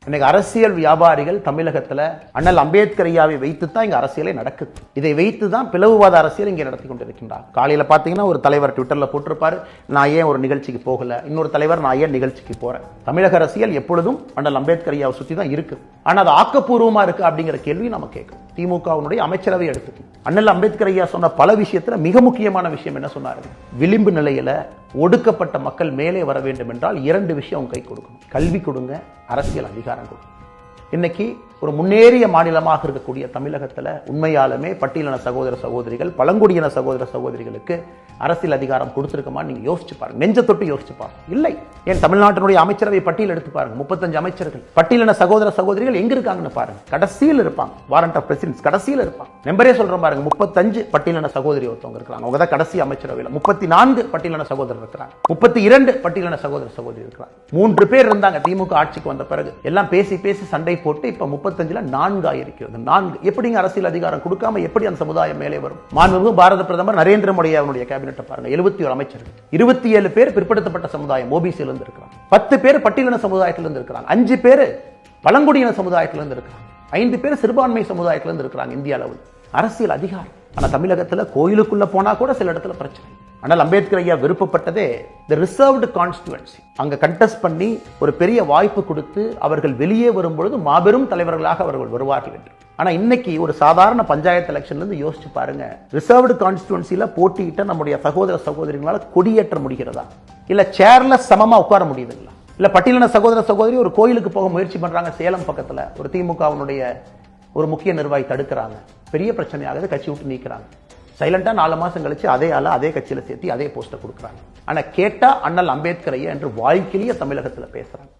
இன்னைக்கு அரசியல் வியாபாரிகள் தமிழகத்துல அண்ணல் அம்பேத்கர் ஐயாவை வைத்துதான் இங்க அரசியலே நடக்குது. இதை வைத்துதான் பிளவுவாத அரசியல் இங்கே நடத்தி கொண்டிருக்கின்றார். காலையில பாத்தீங்கன்னா ஒரு தலைவர் ட்விட்டர்ல போட்டிருப்பாரு, நான் ஏன் ஒரு நிகழ்ச்சிக்கு போகல, இன்னொரு தலைவர் நான் ஏன் நிகழ்ச்சிக்கு போறேன். தமிழக அரசியல் எப்பொழுதும் அண்ணல் அம்பேத்கர் ஐயாவை சுத்தி தான் இருக்கு. ஆனா அது ஆக்கப்பூர்வமா இருக்கு அப்படிங்கிற கேள்வி நம்ம கேட்கும். திமுகவுடைய அமைச்சரவை எடுத்துக்கும். அண்ணல் அம்பேத்கர் ஐயா சொன்ன பல விஷயத்துல மிக முக்கியமான விஷயம் என்ன சொன்னாரு, விளிம்பு நிலையில ஒடுக்கப்பட்ட மக்கள் மேலே வர வேண்டும் என்றால் 2 விஷயம் கை கொடுக்கணும். கல்வி கொடுங்க, அரசியல் அதிகாரம் கொடுங்க. இன்னைக்கு ஒரு முன்னேறிய மாநிலமாக இருக்கக்கூடிய தமிழகத்துல உண்மையாலுமே பட்டியலின சகோதர சகோதரிகள், பழங்குடியின சகோதர சகோதரிகளுக்கு அரசியல் அதிகாரம் கொடுத்திருக்குமா நீங்க யோசிச்சு பாருங்க. நெஞ்ச தொட்டு யோசிச்சு பாருங்க. இல்லை. ஏன் தமிழ்நாட்டினுடைய அமைச்சரவை பட்டியல் எடுத்து பாருங்க, 35 அமைச்சர்கள். பட்டியலின சகோதர சகோதரிகள் எங்க இருக்காங்கன்னு பாருங்க. கடைசியில் இருப்பாங்க. வாரண்ட் ஆஃப் பிரசிடென்ட்ஸ் கடைசியில் இருப்பாங்க. நம்பரே சொல்றேன் பாருங்க, 35 பட்டியலின சகோதரி ஒருத்தவங்க இருக்காங்க. அவங்க தான் கடைசி அமைச்சரவையில். 34 பட்டியலின சகோதரர் இருக்கிறாங்க. 32 பட்டியலின சகோதர சகோதரி இருக்கிறாங்க. 3 பேர் இருந்தாங்க திமுக ஆட்சிக்கு வந்த பிறகு. எல்லாம் பேசி பேசி சண்டை போட்டு இப்ப 35ல 4 ஆயிருக்கிறது. 4 எப்படிங்க அரசியல் அதிகாரம் கொடுக்காம எப்படி அந்த சமுதாயம் மேலே வரும்? மாண்புமிகு பாரத பிரதமர் நரேந்திர மோடி அவருடைய கேபினெட் பாருங்க, 71 அமைச்சர்கள், 27 பேர் பிற்படுத்தப்பட்ட சமுதாயம் ஓபிசியில இருந்து இருக்கிறாங்க, 10 பேர் பட்டியலின சமுதாயத்தில இருந்து இருக்கிறாங்க, 5 பேர் பழங்குடியின சமுதாயத்தில இருந்து இருக்கிறாங்க, 5 பேர் சிறுபான்மை சமுதாயத்தில இருந்து இருக்கிறாங்க. இந்திய அளவில் அரசியல் அதிகாரம். ஆனா தமிழகத்துல கோயிலுக்குள்ள போனா கூட சில இடத்துல பிரச்சனை. ஆனால் அம்பேத்கர் ஐயா விருப்பப்பட்டதே தி ரிசர்வ்டு கான்ஸ்டிட்யூன்சி. அங்க கண்டெஸ்ட் பண்ணி ஒரு பெரிய வாய்ப்பு கொடுத்து அவர்கள் வெளியே வரும்பொழுது மாபெரும் தலைவர்களாக அவர்கள் வருவார்கள் என்று. ஆனா இன்னைக்கு ஒரு சாதாரண பஞ்சாயத்து எலெக்ஷன்ல இருந்து யோசிச்சு பாருங்க, ரிசர்வ்டு கான்ஸ்டிட்யூன்சில போட்டியிட்ட நம்முடைய சகோதர சகோதரிகளால கொடியேற்ற முடிகிறதா? இல்ல சேர்ல சமமா உட்கார முடியுதுங்களா? இல்ல பட்டியலின சகோதர சகோதரி ஒரு கோயிலுக்கு போக முயற்சி பண்றாங்க சேலம் பக்கத்துல, ஒரு திமுகவினுடைய ஒரு முக்கிய நிர்வாகி தடுக்கிறாங்க, பெரிய பிரச்சனையாகுது, கட்சி விட்டு நீக்கிறாங்க. சைலண்டா 4 மாசம் கழிச்சு அதே ஆள அதே கட்சியில சேர்த்து அதே போஸ்ட கொடுக்குறாங்க. ஆனா கேட்டா அண்ணல் அம்பேத்கர் ஐயா என்று வாழ்க்கையிலேயே தமிழகத்துல பேசுறாங்க.